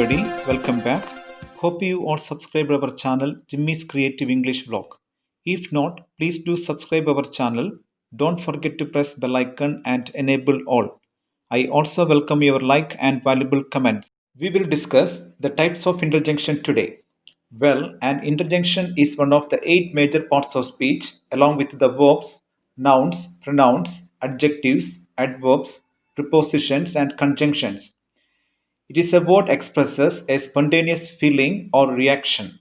everybody, welcome back. Hope you all subscribe our channel Jimmy's Creative English Vlog. If not, please do subscribe our channel. Don't forget to press bell icon and enable all. I also welcome your like and valuable comments. We will discuss the types of interjection today. Well, an interjection is one of the 8 major parts of speech along with the verbs, nouns, pronouns, adjectives, adverbs, prepositions and conjunctions. It is a word expresses a spontaneous feeling or reaction.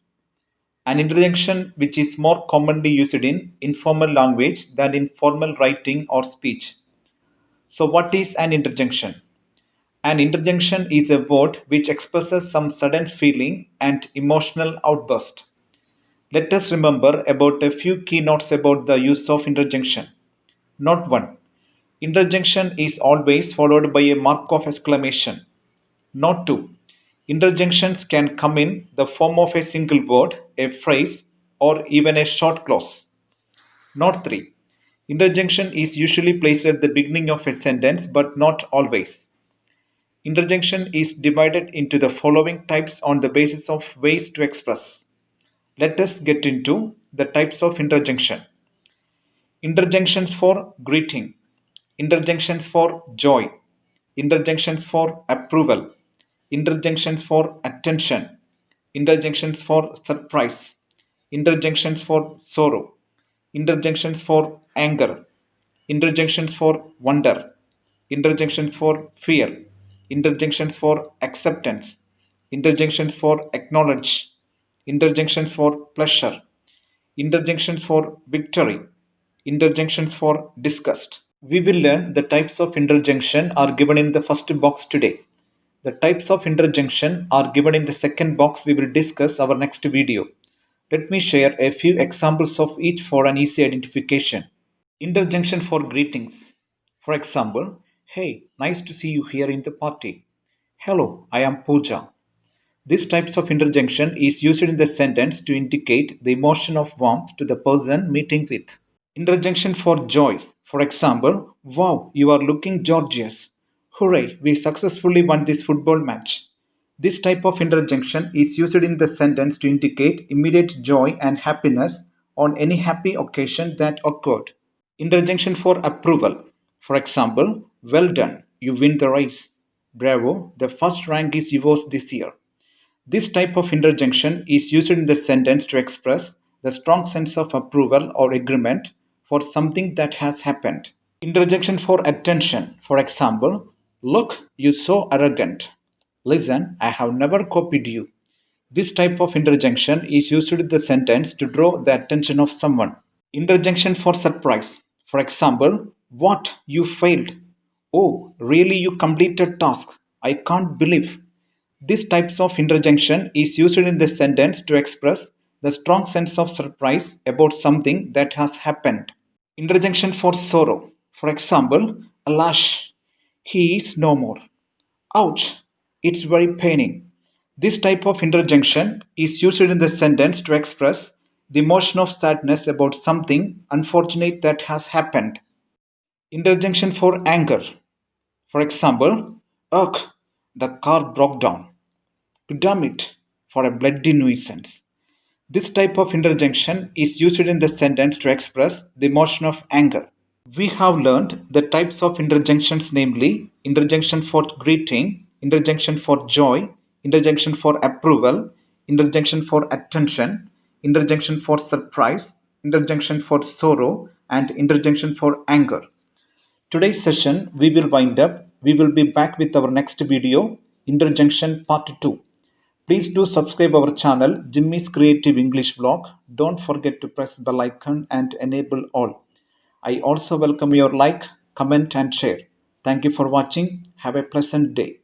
An interjection which is more commonly used in informal language than in formal writing or speech. So what is an interjection? An interjection is a word which expresses some sudden feeling and emotional outburst. Let us remember about a few key notes about the use of interjection. Note 1. Interjection is always followed by a mark of exclamation. Note 2. Interjections can come in the form of a single word, a phrase, or even a short clause. Note 3. Interjection is usually placed at the beginning of a sentence but not always. Interjection is divided into the following types on the basis of ways to express. Let us get into the types of interjection. Interjections for greeting, interjections for joy, interjections for approval, interjections for attention, interjections for surprise, interjections for sorrow, interjections for anger, interjections for wonder, interjections for fear, interjections for acceptance, interjections for acknowledge, interjections for pleasure, interjections for victory, interjections for disgust. We will learn the types of interjection are given in the first box today. The types of interjection are given in the second box we will discuss our next video. Let me share a few examples of each for an easy identification. Interjection for greetings. For example, hey, nice to see you here in the party. Hello, I am Pooja. This types of interjection is used in the sentence to indicate the emotion of warmth to the person meeting with. Interjection for joy. For example, wow, you are looking gorgeous. Hooray, we successfully won this football match. This type of interjection is used in the sentence to indicate immediate joy and happiness on any happy occasion that occurred. Interjection for approval. For example, well done, you win the race. Bravo, the first rank is yours this year. This type of interjection is used in the sentence to express the strong sense of approval or agreement for something that has happened. Interjection for attention. For example, look, you so arrogant. Listen, I have never copied you. This type of interjection is used in the sentence to draw the attention of someone. Interjection for surprise. For example, what, you failed? Oh, really, you completed task? I can't believe. This types of interjection is used in the sentence to express the strong sense of surprise about something that has happened. Interjection for sorrow. For example, alas, he is no more. Ouch, it's very paining. This type of interjection is used in the sentence to express the emotion of sadness about something unfortunate that has happened. Interjection for anger. For example, ugh, the car broke down. Damn it, for a bloody nuisance. This type of interjection is used in the sentence to express the emotion of anger. We have learned the types of interjections, namely interjection for greeting, interjection for joy, interjection for approval, interjection for attention, interjection for surprise, interjection for sorrow, and interjection for anger. Today's session we will wind up. We will be back with our next video, interjection part 2. Please do subscribe our channel Jimmy's Creative English Vlog. Don't forget to press bell icon and enable all. I also welcome your like, comment and share. Thank you for watching. Have a pleasant day.